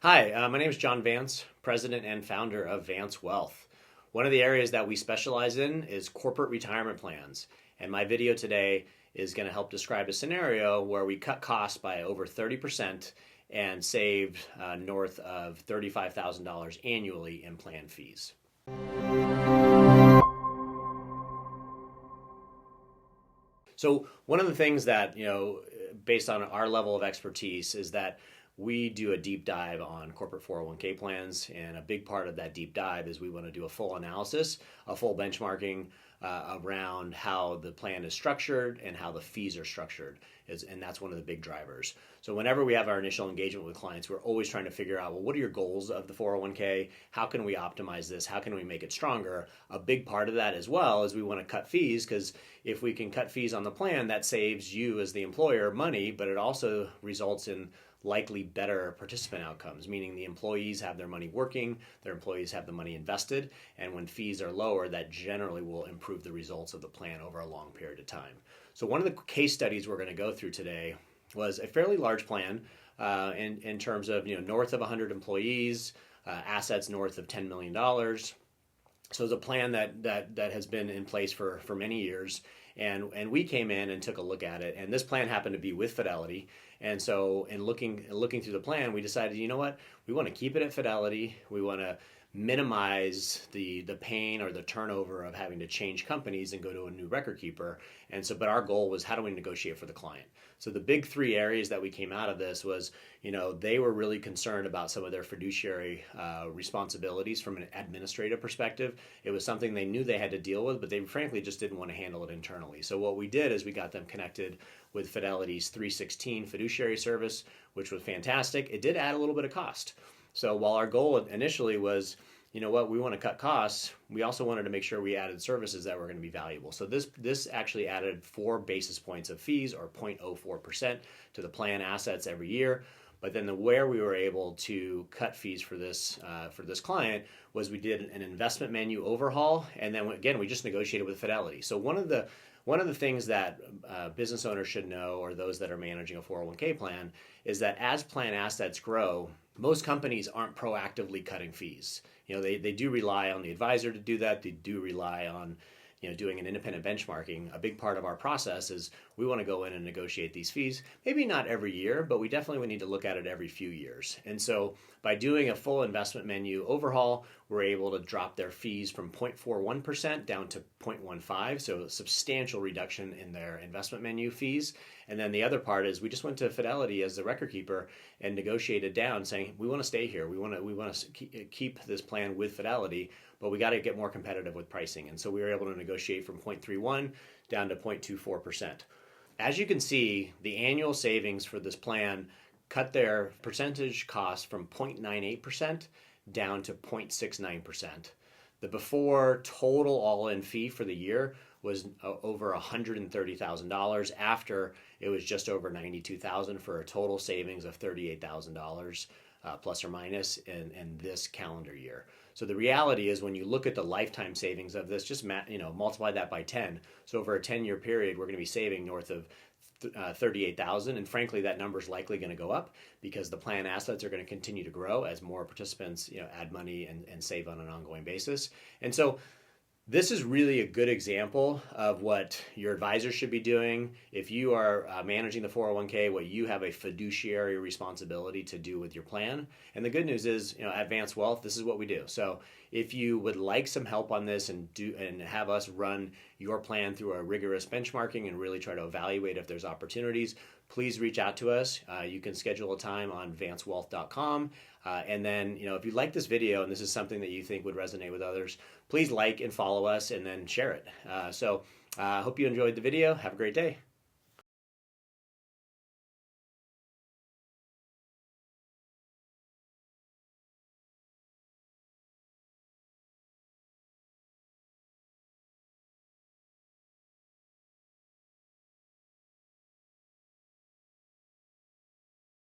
Hi, my name is John Vance, president and founder of Vance Wealth. One of the areas that we specialize in is corporate retirement plans. And my video today is going to help describe a scenario where we cut costs by over 30% and saved north of $35,000 annually in plan fees. So one of the things that, based on our level of expertise is that we do a deep dive on corporate 401k plans, and a big part of that deep dive is we want to do a full analysis, a full benchmarking around how the plan is structured and how the fees are structured, and that's one of the big drivers. So whenever we have our initial engagement with clients, we're always trying to figure out, well, what are your goals of the 401k? How can we optimize this? How can we make it stronger? A big part of that as well is we want to cut fees, because if we can cut fees on the plan, that saves you as the employer money, but it also results in likely better participant outcomes, meaning the employees have their money working, their employees have the money invested, and when fees are lower, that generally will improve the results of the plan over a long period of time. So one of the case studies we're going to go through today was a fairly large plan in terms of north of 100 employees, assets north of $10 million. So it's a plan that has been in place for many years. And we came in and took a look at it. And this plan happened to be with Fidelity. And so in looking through the plan, we decided, you know what? We want to keep it at Fidelity. We want to minimize the pain or the turnover of having to change companies and go to a new record keeper. And so, but our goal was, how do we negotiate for the client? So the big three areas that we came out of this was, they were really concerned about some of their fiduciary responsibilities from an administrative perspective. It was something they knew they had to deal with, but they frankly just didn't want to handle it internally. So what we did is we got them connected with Fidelity's 316 fiduciary service, which was fantastic. It did add a little bit of cost. So while our goal initially was, we want to cut costs, we also wanted to make sure we added services that were going to be valuable. So this actually added 4 basis points of fees, or 0.04%, to the plan assets every year. But then where we were able to cut fees for this client was we did an investment menu overhaul, and then again we just negotiated with Fidelity. So one of the things that business owners should know, or those that are managing a 401k plan, is that as plan assets grow, most companies aren't proactively cutting fees. They do rely on the advisor to do that. They do rely on doing an independent benchmarking. A big part of our process is we want to go in and negotiate these fees. Maybe not every year, but we definitely would need to look at it every few years. And so by doing a full investment menu overhaul, we're able to drop their fees from 0.41% down to 0.15%, so a substantial reduction in their investment menu fees. And then the other part is we just went to Fidelity as the record keeper and negotiated down, saying we want to stay here. We want to keep this plan with Fidelity, but we got to get more competitive with pricing. And so we were able to negotiate from 0.31 down to 0.24%. As you can see, the annual savings for this plan cut their percentage cost from 0.98% down to 0.69%. The before total all-in fee for the year was over $130,000. After, it was just over $92,000, for a total savings of $38,000 plus or minus in this calendar year. So the reality is, when you look at the lifetime savings of this, just multiply that by 10. So over a 10-year period, we're going to be saving north of $38,000, and frankly, that number is likely going to go up because the plan assets are going to continue to grow as more participants add money and save on an ongoing basis. And so this is really a good example of what your advisor should be doing. If you are managing the 401k, what you have a fiduciary responsibility to do with your plan. And the good news is, at Vance Wealth, this is what we do. So if you would like some help on this and have us run your plan through a rigorous benchmarking and really try to evaluate if there's opportunities, please reach out to us. You can schedule a time on vancewealth.com. And then, if you like this video and this is something that you think would resonate with others, please like and follow us and then share it. So I hope you enjoyed the video. Have a great day.